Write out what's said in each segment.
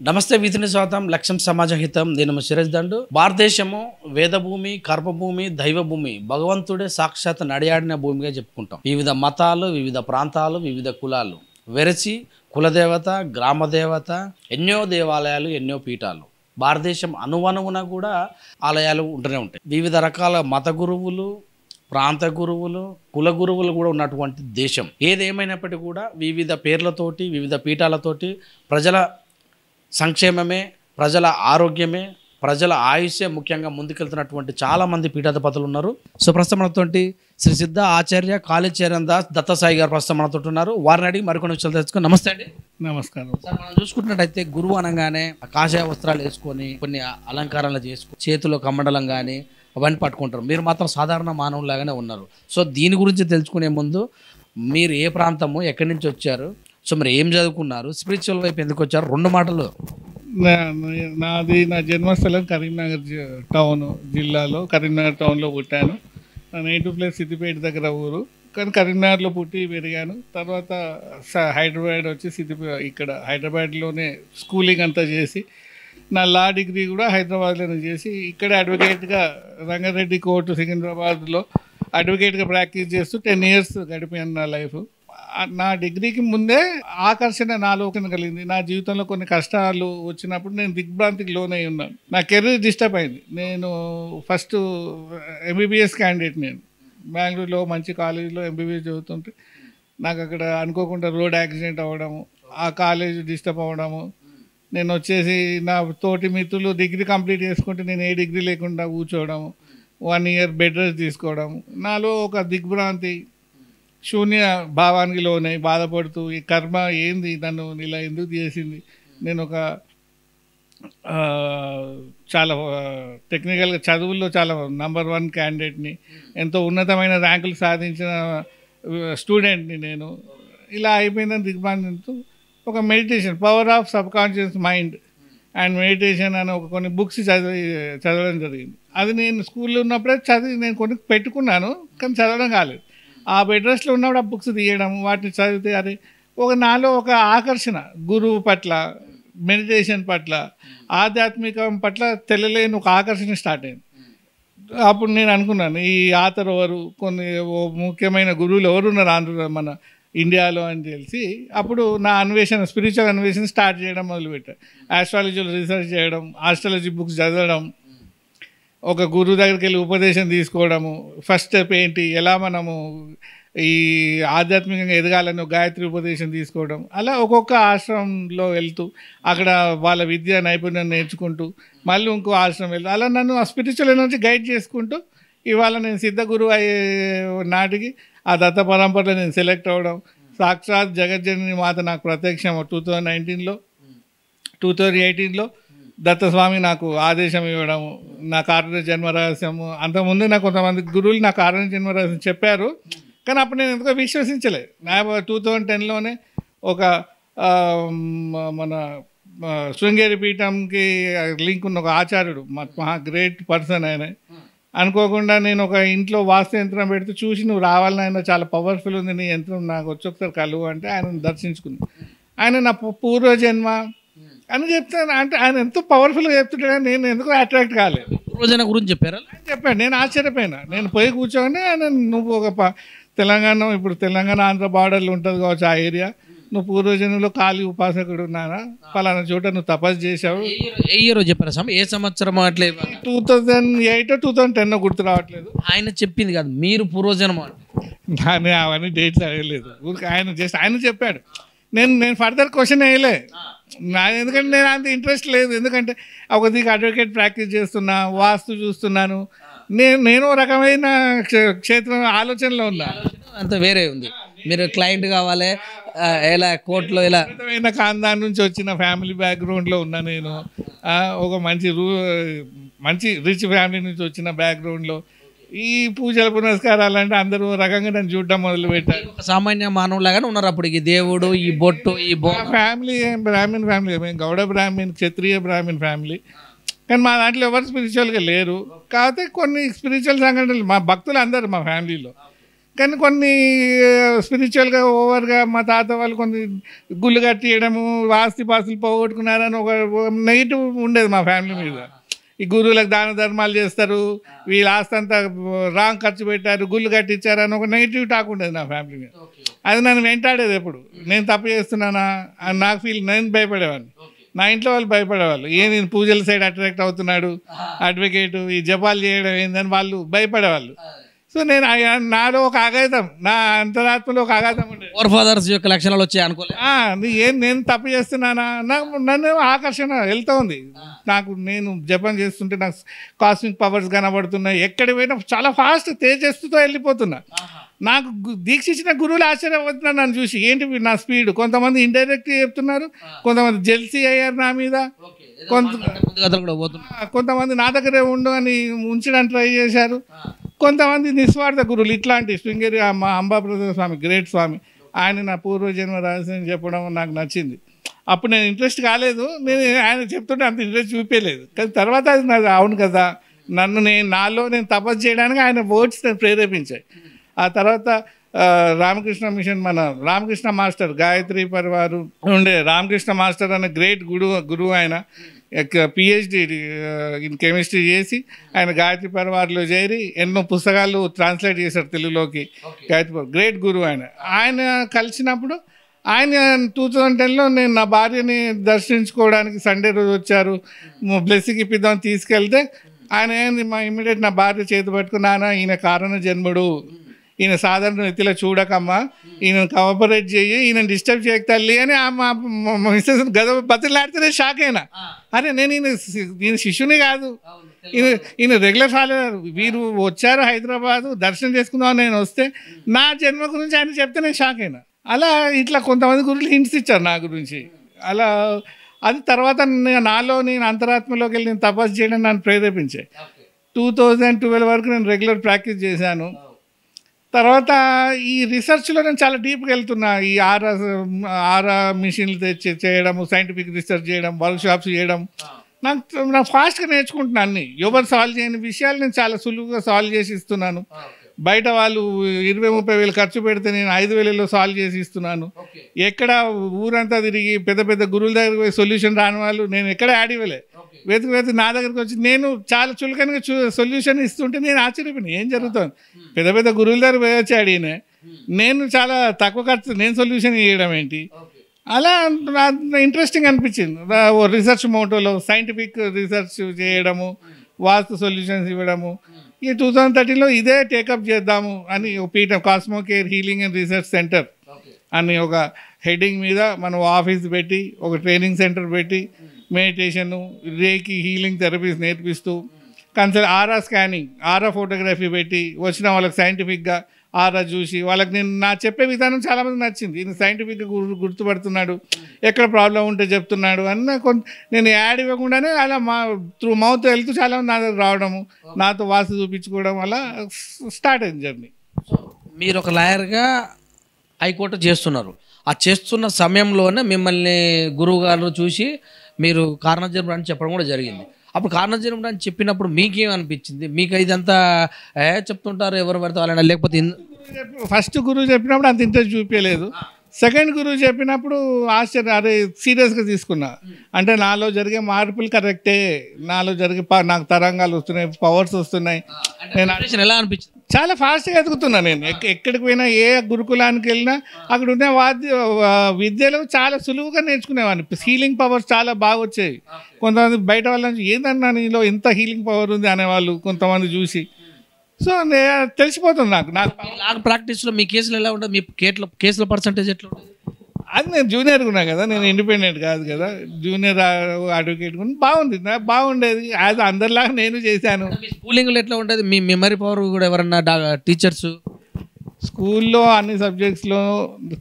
నమస్తే వీధిని స్వాగతం లక్ష్యం సమాజ హితం నేను సిరజ్ దండు భారతదేశము వేదభూమి కర్మభూమి దైవభూమి భగవంతుడే సాక్షాత్ నడియాడిన భూమిగా చెప్పుకుంటాం. వివిధ మతాలు వివిధ ప్రాంతాలు వివిధ కులాలు వెరచి కులదేవత గ్రామదేవత ఎన్నో దేవాలయాలు ఎన్నో పీఠాలు భారతదేశం అనువనువున కూడా ఆలయాలు ఉంటూనే ఉంటాయి. వివిధ రకాల మత గురువులు ప్రాంత గురువులు కుల గురువులు కూడా ఉన్నటువంటి దేశం. ఏదేమైనప్పటికీ కూడా వివిధ పేర్లతోటి వివిధ పీఠాలతోటి ప్రజల సంక్షేమమే ప్రజల ఆరోగ్యమే ప్రజల ఆయుష్యే ముఖ్యంగా ముందుకెళ్తున్నటువంటి చాలామంది పీఠాధిపతులు ఉన్నారు. సో ప్రస్తుతం మనతోటి శ్రీ సిద్ధ ఆచార్య కాళీచరణ్ దాస్ దత్తసాయి గారు ప్రస్తుతం మనతో ఉన్నారు. వారిని అడిగి మరికొన్ని విషయాలు తెలుసుకొని. నమస్తే అండి. నమస్కారం సార్, మనం చూసుకుంటున్నట్టయితే గురువు అనగానే కాషాయ వస్త్రాలు వేసుకొని కొన్ని అలంకారాలు చేసుకొని చేతిలో కమండలం కానీ అవన్నీ పట్టుకుంటారు. మీరు మాత్రం సాధారణ మానవులాగానే ఉన్నారు. సో దీని గురించి తెలుసుకునే ముందు మీరు ఏ ప్రాంతము ఎక్కడి నుంచి వచ్చారు, సో మీరు ఏం చదువుకున్నారు, స్పిరిచువల్ వైపు ఎందుకు వచ్చారు, రెండు మాటలు. నా జన్మస్థలం కరీంనగర్ టౌన్ జిల్లాలో కరీంనగర్ టౌన్లో పుట్టాను. నా నేటివ్ ప్లేస్ సిద్దిపేట దగ్గర ఊరు, కానీ కరీంనగర్లో పుట్టి పెరిగాను. తర్వాత హైదరాబాద్ వచ్చి ఇక్కడ హైదరాబాద్లోనే స్కూలింగ్ అంతా చేసి నా లా డిగ్రీ కూడా హైదరాబాద్లోనే చేసి ఇక్కడే అడ్వకేట్గా రంగారెడ్డి కోర్టు సికింద్రాబాద్లో అడ్వకేట్గా ప్రాక్టీస్ చేస్తూ 10 years గడిపాను నా లైఫ్. నా డిగ్రీకి ముందే ఆకర్షణ నాలో కలిగింది. నా జీవితంలో కొన్ని కష్టాలు వచ్చినప్పుడు నేను దిగ్భ్రాంతికి లోనై ఉన్నాను. నా కెరీర్ డిస్టర్బ్ అయింది. నేను ఫస్ట్ ఎంబీబీఎస్ క్యాండిడేట్. నేను బెంగళూరులో మంచి కాలేజీలో ఎంబీబీఎస్ చదువుతుంటే నాకు అక్కడ అనుకోకుండా రోడ్ యాక్సిడెంట్ అవ్వడము, ఆ కాలేజ్ డిస్టర్బ్ అవ్వడము, నేను వచ్చేసి నా తోటి మిత్రులు డిగ్రీ కంప్లీట్ చేసుకుంటే నేను ఏ డిగ్రీ లేకుండా కూర్చోవడము, 1 year బెడ్ రెస్ట్ తీసుకోవడం, నాలో ఒక దిగ్భ్రాంతి శూన్య భావానికి లోనై బాధపడుతూ ఈ కర్మ ఏంది నన్ను ఇలా ఎందుకు చేసింది, నేను ఒక చాలా టెక్నికల్గా చదువుల్లో చాలా నంబర్ 1 క్యాండిడేట్ని, ఎంతో ఉన్నతమైన ర్యాంకులు సాధించిన స్టూడెంట్ని నేను, ఇలా అయిపోయిందని దిగ్భ్రాంతితో ఒక meditation power of sub conscious mind and meditation అని కొన్ని బుక్స్ చదవడం జరిగింది. అది నేను స్కూల్లో ఉన్నప్పుడే చదివి నేను కొన్ని పెట్టుకున్నాను, కానీ చదవడం కాలేదు. ఆ బెడ్ రెస్ట్లో ఉన్నప్పుడు ఆ బుక్స్ తీయడం, వాటిని చదివితే అది నాలో ఒక ఆకర్షణ గురువు పట్ల, మెడిటేషన్ పట్ల, ఆధ్యాత్మికం పట్ల తెలియలేని ఒక ఆకర్షణ స్టార్ట్ అయింది. అప్పుడు నేను అనుకున్నాను, ఈ ఆథర్ ఎవరు, కొన్ని ముఖ్యమైన గురువులు ఎవరున్నారు మన ఇండియాలో అని తెలిసి అప్పుడు నా అన్వేషణ స్పిరిచువల్ అన్వేషణ స్టార్ట్ చేయడం మొదలుపెట్టాను. ఆస్ట్రాలజీలో రీసెర్చ్ చేయడం, ఆస్ట్రాలజీ బుక్స్ చదవడం, ఒక గురువు దగ్గరికి వెళ్ళి ఉపదేశం తీసుకోవడము, ఫస్ట్ స్టెప్ ఏంటి, ఎలా మనము ఈ ఆధ్యాత్మికంగా ఎదగాలని గాయత్రి ఉపదేశం తీసుకోవడం, అలా ఒక్కొక్క ఆశ్రమంలో వెళ్తూ అక్కడ వాళ్ళ విద్య నైపుణ్యం నేర్చుకుంటూ మళ్ళీ ఇంకో ఆశ్రమం వెళ్తూ అలా నన్ను ఆ స్పిరిచువల్ ఎనర్జీ గైడ్ చేసుకుంటూ ఇవాళ నేను సిద్ధ గురువు అయ్యే నాటికి ఆ దత్త పరంపరలో నేను సెలెక్ట్ అవ్వడం, సాక్షాత్ జగజ్జనని మాత నాకు ప్రత్యక్షం 2019లో 2018లో దత్తస్వామి నాకు ఆదేశం ఇవ్వడము, నా కారణ జన్మ రహస్యము. అంతకుముందు నాకు కొంతమంది గురువులు నా కారణ జన్మ రహస్యం చెప్పారు, కానీ అప్పుడు నేను ఎందుకో విశ్వసించలేదు. నా 2010లోనే ఒక మన శృంగేరి పీఠంకి లింక్ ఉన్న ఒక ఆచార్యుడు, మహా గ్రేట్ పర్సన్ ఆయన, అనుకోకుండా నేను ఒక ఇంట్లో వాస్తు యంత్రం పెడితే చూసి నువ్వు రావాలని, ఆయన చాలా పవర్ఫుల్ ఉంది నీ యంత్రం, నాకు వచ్చి ఒకసారి కలువు అంటే ఆయన దర్శించుకున్నాను. ఆయన నా పూర్వజన్మ అని చెప్తాను, అంటే ఆయన ఎంతో పవర్ఫుల్గా చెప్తుంటే నేను ఎందుకు అట్రాక్ట్ కాలేదు. పూర్వజన్మ గురించి చెప్పారా? చెప్పాను. నేను ఆశ్చర్యపోయినా. నేను పోయి కూర్చోని ఆయన, నువ్వు ఒక తెలంగాణ, ఇప్పుడు తెలంగాణ ఆంధ్ర బార్డర్లు ఉంటుంది కావచ్చు ఆ ఏరియా, నువ్వు పూర్వజన్మలో కాళీ ఉపాసకుడు ఉన్నానా, ఫలానా చోట నువ్వు తపస్సు చేసావు. ఏ ఇయర్ చెప్పారా స్వామి, ఏ సంవత్సరం? అట్లే 2008 2010 గుర్తు రావట్లేదు. ఆయన చెప్పింది కాదు, మీరు పూర్వజన్మ. నేను అవన్నీ డేట్లు అడగలేదు, ఆయన జస్ట్ ఆయన చెప్పాడు. నేను ఫర్దర్ క్వశ్చన్ వేయలే, ఎందుకంటే నేను అంత ఇంట్రెస్ట్ లేదు. ఎందుకంటే ఒక దిక్కు అడ్వకేట్ ప్రాక్టీస్ చేస్తున్నా, వాస్తు చూస్తున్నాను, నేను రకమైన క్షేత్రం ఆలోచనలో ఉన్నా. అంత వేరే ఉంది. మీరు క్లయింట్ కావాలి, ఎలా కోర్టులో ఇలా ఖాందాన్ నుంచి వచ్చిన ఫ్యామిలీ బ్యాక్గ్రౌండ్లో ఉన్నా నేను. ఒక మంచి రిచ్ ఫ్యామిలీ నుంచి వచ్చిన బ్యాక్గ్రౌండ్లో ఈ పూజల పునస్కారాలు అంటే అందరూ రకంగా నన్ను చూడడం మొదలు పెట్టారు. సామాన్య మానవులాగానే ఉన్నారు అప్పుడు. ఈ దేవుడు, ఈ బొట్టు, ఈ ఫ్యామిలీ బ్రాహ్మణ్ ఫ్యామిలీ, మేము గౌడ బ్రాహ్మణ్, క్షత్రియ బ్రాహ్మణ్ ఫ్యామిలీ, కానీ మా దాంట్లో ఎవరు స్పిరిచువల్గా లేరు. కాకపోతే కొన్ని స్పిరిచువల్ సంఘటనలు మా భక్తులు అందరు మా ఫ్యామిలీలో కానీ కొన్ని స్పిరిచువల్గా ఓవర్గా మా తాత వాళ్ళు కొన్ని గుళ్ళు కట్టియడము ఆస్తి పాస్తులు పోగొట్టుకున్నారని ఒక నెగిటివ్ ఉండేది మా ఫ్యామిలీ మీద. ఈ గురువులకు దాన ధర్మాలు చేస్తారు, వీళ్ళ ఆస్తి అంతా రాంగ్ ఖర్చు పెట్టారు, గుళ్ళు కట్టించారు అని ఒక నెగిటివ్ టాక్ ఉండేది నా ఫ్యామిలీ మీద. అది నన్ను వెంటాడేది. ఎప్పుడు నేను తప్పు చేస్తున్నానా అని నాకు నేను భయపడేవాడిని, నా ఇంట్లో వాళ్ళు భయపడేవాళ్ళు. నేను పూజల సైడ్ అట్రాక్ట్ అవుతున్నాడు, అడ్వకేటు ఈ జపాలు చేయడం ఏందని వాళ్ళు భయపడేవాళ్ళు. సో నేను నాలో ఒక ఆఘాతం, నా అంతరాత్మలో ఒక ఆఘాతం ఉండేది. ఫోర్ ఫాదర్స్ యొక్క లక్షణాలు వచ్చాయి అనుకోలేదు. నేను తప్పు చేస్తున్నానా, నన్ను ఆకర్షణ వెళ్తూ ఉంది. నాకు నేను జపం చేస్తుంటే నాకు కాస్మిక్ పవర్స్ కనబడుతున్నాయి. ఎక్కడికి పోయినా చాలా ఫాస్ట్ తేజస్సుతో వెళ్ళిపోతున్నా. నాకు దీక్ష ఇచ్చిన గురువులు ఆశ్చర్యపోతున్నారు నన్ను చూసి, ఏంటి నా స్పీడ్. కొంతమంది ఇండైరెక్ట్ చెప్తున్నారు, కొంతమంది జెల్సీ అయ్యారు నా మీద, కొంతమంది నా దగ్గరే ఉండు అని ఉంచడానికి ట్రై చేశారు. కొంతమంది నిస్వార్థ గురువులు ఇట్లాంటి శృంగేరి మా అంబాప్రసాద స్వామి, గ్రేట్ స్వామి, ఆయన నా పూర్వజన్మ రహస్యం చెప్పడం నాకు నచ్చింది. అప్పుడు నేను ఇంట్రెస్ట్ కాలేదు, నేను ఆయన చెప్తుంటే అంత ఇంట్రెస్ట్ చూపించలేదు. కానీ తర్వాత అది నాకు అవును కదా, నాలో నేను తపస్సు చేయడానికి ఆయన వర్డ్స్ నేను ప్రేరేపించాయి. ఆ తర్వాత రామకృష్ణ మిషన్, మన రామకృష్ణ మాస్టర్, గాయత్రి పరివారు ఉండే రామకృష్ణ మాస్టర్ అనే గ్రేట్ గురువు ఆయన పిహెచ్డి ఇన్ కెమిస్ట్రీ చేసి ఆయన గాయత్రి పరివార్లో చేరి ఎన్నో పుస్తకాలు ట్రాన్స్లేట్ చేశారు తెలుగులోకి. గాయత్రి గ్రేట్ గురువు ఆయన కలిసినప్పుడు ఆయన 2010లో నేను నా భార్యని దర్శించుకోవడానికి సండే రోజు వచ్చారు, బ్లెస్సింగ్ ఇప్పిద్దామని తీసుకెళ్తే ఆయన ఏంది మా ఇమ్మీడియట్ నా భార్య చేతి పట్టుకుని, నాన్న ఈయన కారణ జన్ముడు, ఈయన సాధారణ వ్యక్తిలో చూడకమ్మా, ఈయన కోఆపరేట్ చేయి, ఈయన డిస్టర్బ్ చేయక తల్లి అని మా మిస్సెస్ గద బతిలాడితే షాక్ అయినా. అరే నేను ఈయన శిష్యుని కాదు, ఈయన రెగ్యులర్ ఫాలోవర్. వీరు వచ్చారు హైదరాబాదు దర్శనం చేసుకుందామని నేను వస్తే నా జన్మ గురించి ఆయన చెప్తే నేను షాక్ అయినా. అలా ఇట్లా కొంతమంది గురువులు హింట్స్ ఇచ్చారు నా గురించి. అలా అది తర్వాత నాలో నేను అంతరాత్మలోకి వెళ్ళి నేను తపస్సు చేయడం నన్ను ప్రేరేపించాయి. 2012 వరకు నేను రెగ్యులర్ ప్రాక్టీస్ చేశాను. తర్వాత ఈ రీసెర్చ్లో నేను చాలా డీప్గా వెళ్తున్నా. ఈ ఆరా మిషన్లు తెచ్చి చేయడము, సైంటిఫిక్ రీసెర్చ్ చేయడం, వర్క్షాప్స్ చేయడం, నాకు ఫాస్ట్గా నేర్చుకుంటున్నాను. అన్ని ఎవరు సాల్వ్ చేయని విషయాలు నేను చాలా సులువుగా సాల్వ్ చేసి ఇస్తున్నాను. బయట వాళ్ళు 20-30 వేలు ఖర్చు పెడితే నేను 5,000లో సాల్వ్ చేసి ఇస్తున్నాను. ఎక్కడ ఊరంతా తిరిగి పెద్ద పెద్ద గురువుల దగ్గరికి పోయి సొల్యూషన్ రాని వాళ్ళు నేను ఎక్కడ యాడ్ ఇవ్వలే. వెతికి నా దగ్గరికి వచ్చి నేను చాలా చులకనగా సొల్యూషన్ ఇస్తుంటే నేను ఆశ్చర్యపోయినా, ఏం జరుగుతుంది. పెద్ద పెద్ద గురువుల దగ్గర పోయొచ్చి అడిగినా, నేను చాలా తక్కువ ఖర్చు నేను సొల్యూషన్ ఇవ్వడం ఏంటి. అలా ఇంట్రెస్టింగ్ అనిపించింది. రీసెర్చ్ మోటోలో సైంటిఫిక్ రీసెర్చ్ చేయడము, వాస్తు సొల్యూషన్స్ ఇవ్వడము. ఈ 2013లో ఇదే టేకప్ చేద్దాము అని ఒక పీఠం, cosmo care healing and research centre అని ఒక హెడ్డింగ్ మీద మనం ఆఫీస్ పెట్టి, ఒక ట్రైనింగ్ సెంటర్ పెట్టి, మెడిటేషను, రేకి, హీలింగ్ థెరపీస్ నేర్పిస్తూ, ఆరా స్కానింగ్, ఆరా ఫోటోగ్రఫీ పెట్టి వచ్చిన వాళ్ళకి సైంటిఫిక్గా ఆరా చూసి వాళ్ళకి నేను నా చెప్పే విధానం చాలామంది నచ్చింది. ఈయన సైంటిఫిక్గా గుర్తుపడుతున్నాడు, ఎక్కడ ప్రాబ్లం ఉంటే చెప్తున్నాడు అన్న నేను యాడ్ ఇవ్వకుండానే అలా త్రూ మౌత్ వెళ్తూ చాలామంది నా దగ్గర రావడము, నాతో వాస్తు చూపించుకోవడం వల్ల స్టార్ట్ అయింది జర్నీ. మీరు ఒక లాయర్గా హైకోర్టు చేస్తున్నారు. ఆ చేస్తున్న సమయంలోనే మిమ్మల్ని గురువు గారు చూసి మీరు కారణజన్ముడు అని చెప్పడం కూడా జరిగింది. అప్పుడు కారణజన్ముడు అని చెప్పినప్పుడు మీకేమనిపించింది? మీకు ఇదంతా చెప్తుంటారు ఎవరు పడితే వాళ్ళైనా, లేకపోతే ఫస్ట్ గురువు చెప్పినప్పుడు అంత ఇంట్రెస్ట్ చూపించలేదు. సెకండ్ గురువు చెప్పినప్పుడు ఆశ్చర్య, అరే సీరియస్గా తీసుకున్నా. అంటే నాలో జరిగే మార్పులు కరెక్టే, నాలో జరిగే నాకు తరంగాలు వస్తున్నాయి, పవర్స్ వస్తున్నాయి. నేను ఎలా అనిపించింది? చాలా ఫాస్ట్గా ఎదుగుతున్నా. నేను ఎక్కడికి పోయినా, ఏ గురుకులానికి వెళ్ళినా అక్కడ ఉన్న విద్యలు చాలా సులువుగా నేర్చుకునేవాడిని. హీలింగ్ పవర్స్ చాలా బాగా వచ్చాయి. కొంతమంది బయట వాళ్ళ నుంచి ఏందన్నా నీలో ఎంత హీలింగ్ పవర్ ఉంది అనేవాళ్ళు కొంతమంది చూసి. సో తెలిసిపోతుంది నాకు ప్రాక్టీస్లో మీ కేసులు ఎలా ఉంటుంది? మీ కేసుల పర్సంటేజ్ ఎట్లా ఉంటుంది? అది నేను జూనియర్గా ఉన్నా కదా, నేను ఇండిపెండెంట్ కాదు కదా, జూనియర్ అడ్వకేట్ బాగుంది, బాగుండేది. అది అందరిలాగా నేను చేశాను. స్కూలింగ్లో ఎట్లా ఉంటుంది? మీ మెమరీ పవర్ కూడా ఎవరన్నా టీచర్స్? స్కూల్లో అన్ని సబ్జెక్ట్స్లో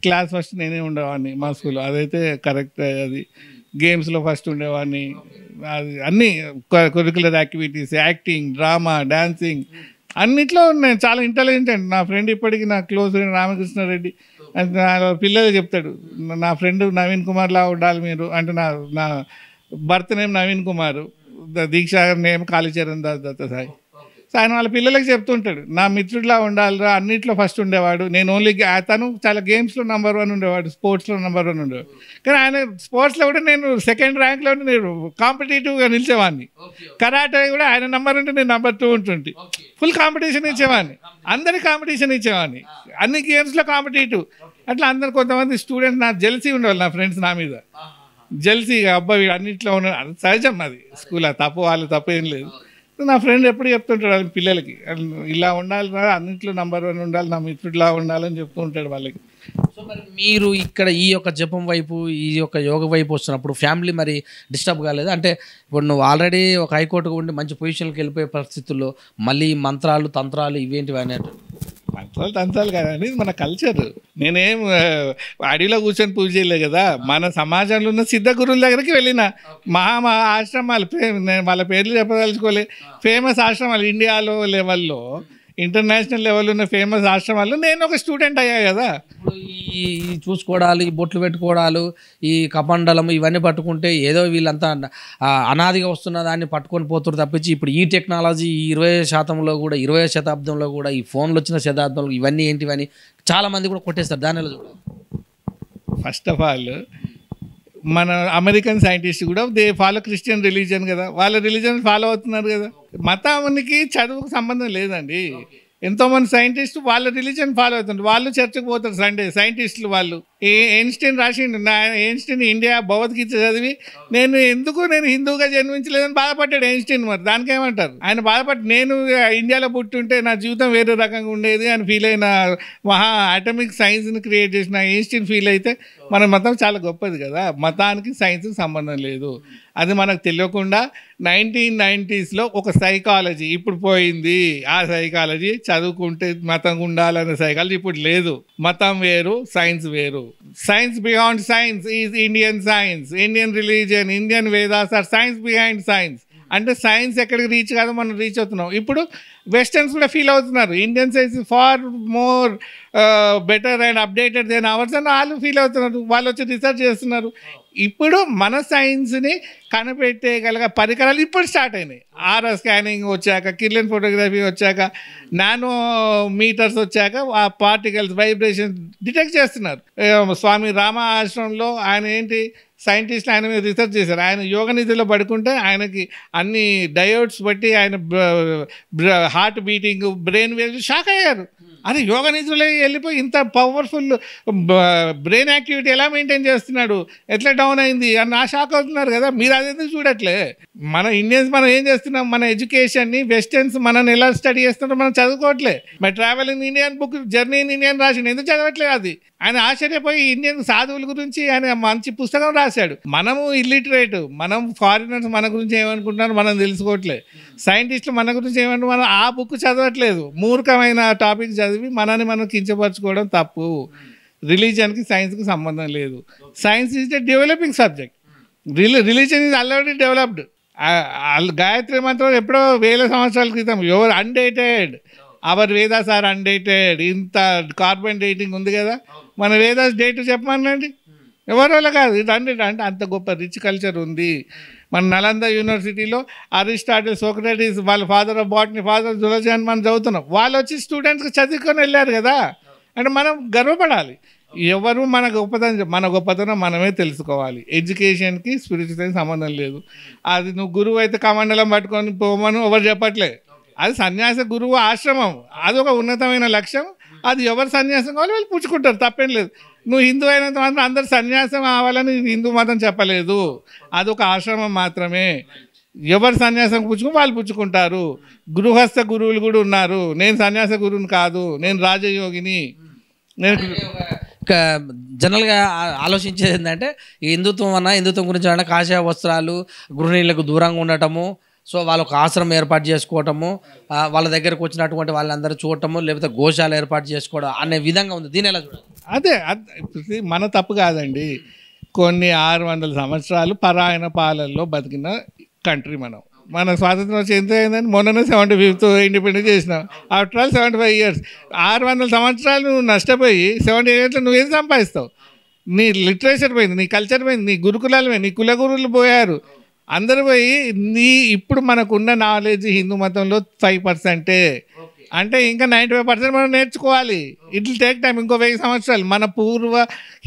క్లాస్ ఫస్ట్ నేనే ఉండేవాడిని మా స్కూల్లో, అదైతే కరెక్ట్. అది గేమ్స్లో ఫస్ట్ ఉండేవాడిని. అది అన్ని curricular activities, acting, drama, dancing అన్నిట్లో నేను చాలా ఇంటెలిజెంట్ అండి. నా ఫ్రెండ్ ఇప్పటికీ నా క్లోజ్ ఫ్రెండ్ రామకృష్ణారెడ్డి అంటే నా పిల్లలు చెప్తాడు, నా ఫ్రెండ్ నవీన్ కుమార్లా ఉండాలి మీరు అంటే. నా భర్త నేమ్ నవీన్ కుమార్, దీక్ష నేమ్ కాళీచరణ్ దాస్ దత్త సాయి. సో ఆయన వాళ్ళ పిల్లలకి చెప్తుంటాడు, నా మిత్రుడిలా ఉండాలిరా, అన్నిట్లో ఫస్ట్ ఉండేవాడు, నేను ఓన్లీ తను చాలా గేమ్స్లో నెంబర్ 1 ఉండేవాడు, స్పోర్ట్స్లో నెంబర్ 1 ఉండేవాడు. కానీ ఆయన స్పోర్ట్స్లో కూడా నేను సెకండ్ ర్యాంక్లో నేను కాంపిటేటివ్గా నిలిచేవాడిని. కరాటే కూడా ఆయన నెంబర్ ఉంటే నేను నెంబర్ 2 ఉంటుంటే ఫుల్ కాంపిటీషన్ ఇచ్చేవాడిని, అందరికి కాంపిటీషన్ ఇచ్చేవాడిని, అన్ని గేమ్స్లో కాంపిటేటివ్. అట్లా అందరు కొంతమంది స్టూడెంట్స్ నాకు జెల్సీ ఉండేవాళ్ళు, నా ఫ్రెండ్స్ నా మీద జెల్సీగా, అబ్బాయి అన్నింటిలో ఉన్న సహజం, అది స్కూల్ తప్పు, వాళ్ళు తప్పు ఏం లేదు. నా ఫ్రెండ్ ఎప్పుడు చెప్తుంటాడు వాళ్ళ పిల్లలకి, ఇలా ఉండాలి రా, అన్నింటిలో నెంబర్ 1 ఉండాలి, నా మిత్రుడిలా ఉండాలని చెప్తూ ఉంటాడు వాళ్ళకి. సో మరి మీరు ఇక్కడ ఈ యొక్క జపం వైపు, ఈ యొక్క యోగ వైపు వస్తున్నప్పుడు ఫ్యామిలీ మరి డిస్టర్బ్ కాలేదు? అంటే ఇప్పుడు నువ్వు ఆల్రెడీ ఒక హైకోర్టుకు ఉండి మంచి పొజిషన్కి వెళ్ళిపోయే పరిస్థితుల్లో మళ్ళీ మంత్రాలు తంత్రాలు ఇవేంటివి అనేటు? మంత్రాలు తంత్రాలు కాదండి, ఇది మన కల్చర్. నేనేం అడవిలో కూర్చొని పూజ చేయలే కదా, మన సమాజంలో ఉన్న సిద్ధ గురువుల దగ్గరికి వెళ్ళిన మా ఆశ్రమాలు, నేను వాళ్ళ పేర్లు చెప్పదలుచుకోలే, ఫేమస్ ఆశ్రమాలు ఇండియాలో లెవెల్లో, ఇంటర్నేషనల్ లెవెల్ ఉన్న ఫేమస్ ఆశ్రమాల్లో నేను ఒక స్టూడెంట్ అయ్యా కదా. ఇప్పుడు ఈ చూసుకోవడాలు, ఈ బొట్లు పెట్టుకోవడాలు, ఈ కమండలం ఇవన్నీ పట్టుకుంటే ఏదో వీళ్ళంతా అనాదిగా వస్తున్న దాన్ని పట్టుకొని పోతున్నారు తప్పించి, ఇప్పుడు ఈ టెక్నాలజీ ఈ 20% కూడా, 20వ శతాబ్దంలో కూడా, ఈ ఫోన్లు వచ్చిన శతాబ్దంలో ఇవన్నీ ఏంటివని చాలామంది కూడా కొట్టేస్తారు. దానిలో చూడాలి. ఫస్ట్ ఆఫ్ ఆల్ మన అమెరికన్ సైంటిస్ట్ కూడా దే ఫాలో క్రిస్టియన్ రిలీజియన్ కదా, వాళ్ళ రిలీజియన్ ఫాలో అవుతున్నారు కదా. మతానికి చదువుకు సంబంధం లేదండి. ఎంతోమంది సైంటిస్ట్ వాళ్ళ రిలీజియన్ ఫాలో అవుతుంటారు, వాళ్ళు చర్చకు పోతారు సండే. సైంటిస్టులు వాళ్ళు ఐన్స్టీన్ రాసిండు, ఐన్స్టీన్ ఇండియా భగవద్గీత చదివి నేను హిందువుగా జన్మించలేదని బాధపడ్డాడు ఐన్స్టీన్. మరి దానికి ఏమంటారు? ఆయన బాధపడి నేను ఇండియాలో పుట్టుంటే నా జీవితం వేరే రకంగా ఉండేది అని ఫీల్ అయిన మహా అటమిక్ సైన్స్ని క్రియేట్ చేసిన ఐన్స్టీన్ ఫీల్ అయితే మన మతం చాలా గొప్పది కదా. మతానికి సైన్స్కి సంబంధం లేదు. అది మనకు తెలియకుండా 1990sలో ఒక సైకాలజీ ఇప్పుడు పోయింది. ఆ సైకాలజీ చదువుకుంటే మతం ఉండాలనే సైకాలజీ ఇప్పుడు లేదు. మతం వేరు, సైన్స్ వేరు. Science beyond science is Indian science, Indian religion, Indian Vedas are science behind science. అంటే సైన్స్ ఎక్కడికి రీచ్ కాదో మనం రీచ్ అవుతున్నాం. ఇప్పుడు వెస్టర్న్స్ కూడా ఫీల్ అవుతున్నారు Indian science far more better and updated than ours అని వాళ్ళు ఫీల్ అవుతున్నారు. వాళ్ళు వచ్చి రీసెర్చ్ చేస్తున్నారు. ఇప్పుడు మన సైన్స్ని కనిపెట్టేగల పరికరాలు ఇప్పుడు స్టార్ట్ అయినాయి. ఆర్ఆర్ స్కానింగ్ వచ్చాక, కిర్లెన్ ఫోటోగ్రఫీ వచ్చాక, నానో మీటర్స్ వచ్చాక ఆ పార్టికల్స్ వైబ్రేషన్ డిటెక్ట్ చేస్తున్నారు. స్వామి రామ ఆశ్రమంలో ఆయన ఏంటి సైంటిస్టులు ఆయన మీద రీసెర్చ్ చేశారు. ఆయన యోగ నిధిలో పడుకుంటే ఆయనకి అన్ని డయోడ్స్ బట్టి ఆయన heart beating, brain waves shock అయ్యారు. అది యోగ నిధులు వెళ్ళిపోయి ఇంత పవర్ఫుల్ బ్రెయిన్ యాక్టివిటీ ఎలా మెయింటైన్ చేస్తున్నాడు, ఎట్లా డౌన్ అయింది అని నా షాక్ అవుతున్నారు కదా. మీరు అదెందుకు చూడట్లే? మన ఇండియన్స్ మనం ఏం చేస్తున్నాం, మన ఎడ్యుకేషన్ని వెస్టర్న్స్ మనల్ని ఎలా స్టడీ చేస్తున్నారో మనం చదువుకోవట్లే. మరి travel in Indian book, journey in Indian రాసిండు, ఎందుకు చదవట్లేదు? అది ఆయన ఆశ్చర్యపోయి ఇండియన్ సాధువుల గురించి ఆయన మంచి పుస్తకం రాశాడు. మనము ఇల్లిటరేట్, మనం ఫారినర్స్ మన గురించి ఏమనుకుంటున్నారు మనం తెలుసుకోవట్లే. సైంటిస్టులు మన గురించి ఏమనుకుంటున్నారు మనం ఆ బుక్ చదవట్లేదు. మూర్ఖమైన టాపిక్ చదివి మనని మనం కించపరచుకోవడం తప్పు. రిలీజియన్కి సైన్స్కి సంబంధం లేదు. Science is the developing subject, religion is already developed. Gayatri మంత్రం ఎప్పుడో 1000 సంవత్సరాల క్రితం, యువర్ అన్డేటెడ్, అవర్ వేదాస్ ఆర్ అన్డేటెడ్. ఇంత కార్బన్ డేటింగ్ ఉంది కదా, మన వేదాస్ డేట్ చెప్పమనండి, ఎవరి వల్ల కాదు. ఇది అన్డేటెడ్. అంటే అంత గొప్ప రిచ్ కల్చర్ ఉంది. మన నలంద యూనివర్సిటీలో అరిస్టాటిల్, సోక్రటీస్, వాళ్ళ father of botany, father of zoology అని మనం చదువుతున్నాం. వాళ్ళు వచ్చి స్టూడెంట్స్కి చదువుకొని వెళ్ళారు కదా. అంటే మనం గర్వపడాలి. ఎవరు మన గొప్పతనం మనమే తెలుసుకోవాలి. ఎడ్యుకేషన్కి స్పిరిచువల్కి సంబంధం లేదు. అది నువ్వు గురువు అయితే కమండలం పట్టుకొని పోమని ఎవరు చెప్పట్లే. అది సన్యాస గురువు ఆశ్రమం, అదొక ఉన్నతమైన లక్ష్యం. అది ఎవరు సన్యాసం కావాలి వాళ్ళు పుచ్చుకుంటారు, తప్పేం లేదు. నువ్వు హిందూ అయినంత మాత్రం అందరు సన్యాసం కావాలని హిందూ మతం చెప్పలేదు. అదొక ఆశ్రమం మాత్రమే. ఎవరు సన్యాసం పుచ్చుకుని వాళ్ళు పుచ్చుకుంటారు. గృహస్థ గురువులు కూడా ఉన్నారు. నేను సన్యాస గురువుని కాదు, నేను రాజయోగిని. నేను జనరల్గా ఆలోచించేది ఏంటంటే హిందుత్వం గురించి అంటే కాషాయ వస్త్రాలు, గృహిణీలకు దూరంగా ఉండటము, సో వాళ్ళు ఒక ఆశ్రమం ఏర్పాటు చేసుకోవటము, వాళ్ళ దగ్గరకు వచ్చినటువంటి వాళ్ళందరూ చూడటము, లేకపోతే గోశాల ఏర్పాటు చేసుకోవడం అనే విధంగా ఉంది. దీని ఎలా చూడాలి? అదే మన తప్పు కాదండి. కొన్ని 600 సంవత్సరాలు పరాయణ పాలనలో బతికిన కంట్రీ మన స్వాతంత్రం వచ్చి ఎంత అయిందని మొన్ననే 75th ఇండిపెండెన్స్ చేసినాం. After all 75 years. 600 సంవత్సరాలు నువ్వు నష్టపోయి 70 years నువ్వు ఏం సంపాదిస్తావు? నీ లిటరేచర్ పోయింది, నీ కల్చర్ పోయింది, నీ గురుకులాలు పోయింది, నీ కులగురువులు పోయారు. అందరు పోయి ఇప్పుడు మనకున్న నాలెడ్జ్ హిందూ మతంలో 5%. అంటే ఇంకా 95% మనం నేర్చుకోవాలి. It will take time. ఇంకో 1000 సంవత్సరాలు మన పూర్వ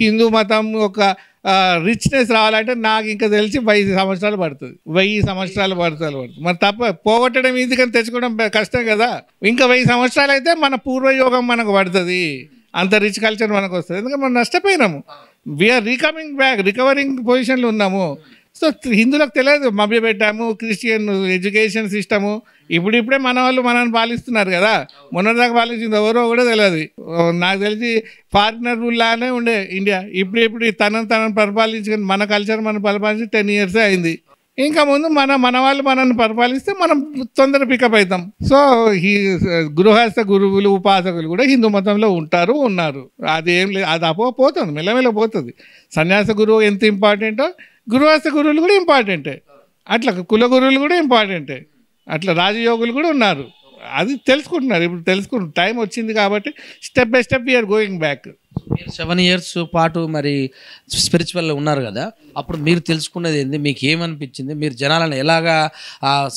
హిందూ మతం ఒక రిచ్నెస్ రావాలంటే నాకు ఇంకా తెలిసి 1000 సంవత్సరాలు పడుతుంది. 1000 సంవత్సరాలు పడుతుంది. మరి తప్ప పోగొట్టడం ఈజీ కానీ తెచ్చుకోవడం కష్టం కదా. ఇంకా 1000 సంవత్సరాలు అయితే మన పూర్వయోగం మనకు పడుతుంది. అంత రిచ్ కల్చర్ మనకు వస్తుంది. ఎందుకంటే మనం నష్టపోయినాము. వీఆర్ రికమింగ్ బ్యాక్, రికవరింగ్ పొజిషన్లో ఉన్నాము. సో హిందువులకు తెలియదు, మభ్యపెట్టాము. క్రిస్టియన్ ఎడ్యుకేషన్ సిస్టము ఇప్పుడిప్పుడే మన వాళ్ళు మనల్ని పాలిస్తున్నారు కదా. మొన్నటిదాకా పాలించింది ఎవరో కూడా తెలియదు. నాకు తెలిసి ఫారినర్ రూల్ లానే ఉండే ఇండియా. ఇప్పుడు తనను పరిపాలించుకుని మన కల్చర్ మనం పరిపాలించి 10 years అయింది. ఇంకా ముందు మన వాళ్ళు మనల్ని పరిపాలిస్తే మనం తొందర పికప్ అవుతాం. సో గృహస్థ గురువులు ఉపాసకులు కూడా హిందూ మతంలో ఉన్నారు. అది ఏం లేదు, అది పోతుంది, మెల్లమెల్ల పోతుంది. సన్యాస గురువు ఎంత ఇంపార్టెంటో గృహస్థ గురువులు కూడా ఇంపార్టెంటే. అట్లా కుల గురువులు కూడా ఇంపార్టెంటే. అట్లా రాజయోగులు కూడా ఉన్నారు. అది తెలుసుకుంటున్నారు. ఇప్పుడు తెలుసుకుంటున్నారు. టైం వచ్చింది కాబట్టి step by step we are going back. మీరు 7 years పాటు మరి స్పిరిచువల్లో ఉన్నారు కదా, అప్పుడు మీరు తెలుసుకున్నది ఏంది? మీకు ఏమనిపించింది? మీరు జనాలను ఎలాగా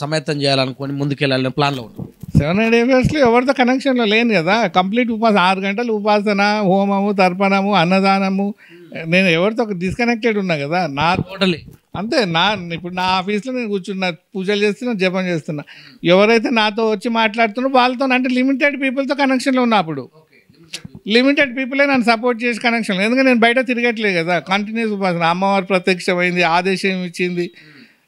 సమేతం చేయాలనుకొని ముందుకెళ్ళాలని ప్లాన్లో ఉన్నారు? 7 yearsలో ఎవరితో కనెక్షన్లో లేను కదా. కంప్లీట్ ఉపాసన, 6 గంటలు ఉపాసన, హోమము, తర్పణము, అన్నదానము. నేను ఎవరితో డిస్కనెక్టెడ్ ఉన్నా కదా. నా టోటలీ అంతే. ఇప్పుడు నా ఆఫీస్లో నేను కూర్చున్నా, పూజలు చేస్తున్నా, జపం చేస్తున్నా. ఎవరైతే నాతో వచ్చి మాట్లాడుతున్నారో వాళ్ళతో, అంటే లిమిటెడ్ పీపుల్తో కనెక్షన్లో ఉన్నా. అప్పుడు లిమిటెడ్ పీపులే నన్ను సపోర్ట్ చేసి కనెక్షన్. ఎందుకంటే నేను బయట తిరగట్లేదు కదా. కంటిన్యూస్ ఉపాసన. అమ్మవారు ప్రత్యక్షమైంది, ఆదేశం ఇచ్చింది.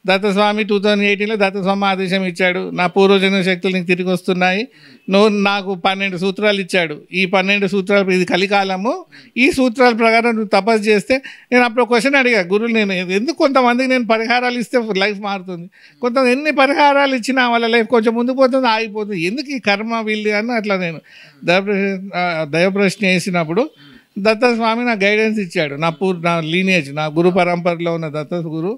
దత్తస్వామి 2018లో దత్తస్వామి ఆదేశం ఇచ్చాడు. నా పూర్వజన్మ శక్తులు నీకు తిరిగి వస్తున్నాయి. నాకు 12 సూత్రాలు ఇచ్చాడు. ఈ 12 సూత్రాలు, ఇది కలికాలము, ఈ సూత్రాల ప్రకారం నువ్వు తపస్సు చేస్తే. నేను అప్పుడు క్వశ్చన్ అడిగా గురువులు, నేను ఎందుకు కొంతమందికి నేను పరిహారాలు ఇస్తే లైఫ్ మారుతుంది, ఎన్ని పరిహారాలు ఇచ్చినా వాళ్ళ లైఫ్ కొంచెం ముందుకు పోతుంది, ఆగిపోతుంది, ఎందుకు ఈ కర్మ వీళ్ళు అని అట్లా నేను దైవ ప్రశ్న వేసినప్పుడు దత్తస్వామి నాకు గైడెన్స్ ఇచ్చాడు. నా లీనేజ్, నా గురు పరంపరలో ఉన్న దత్త గురు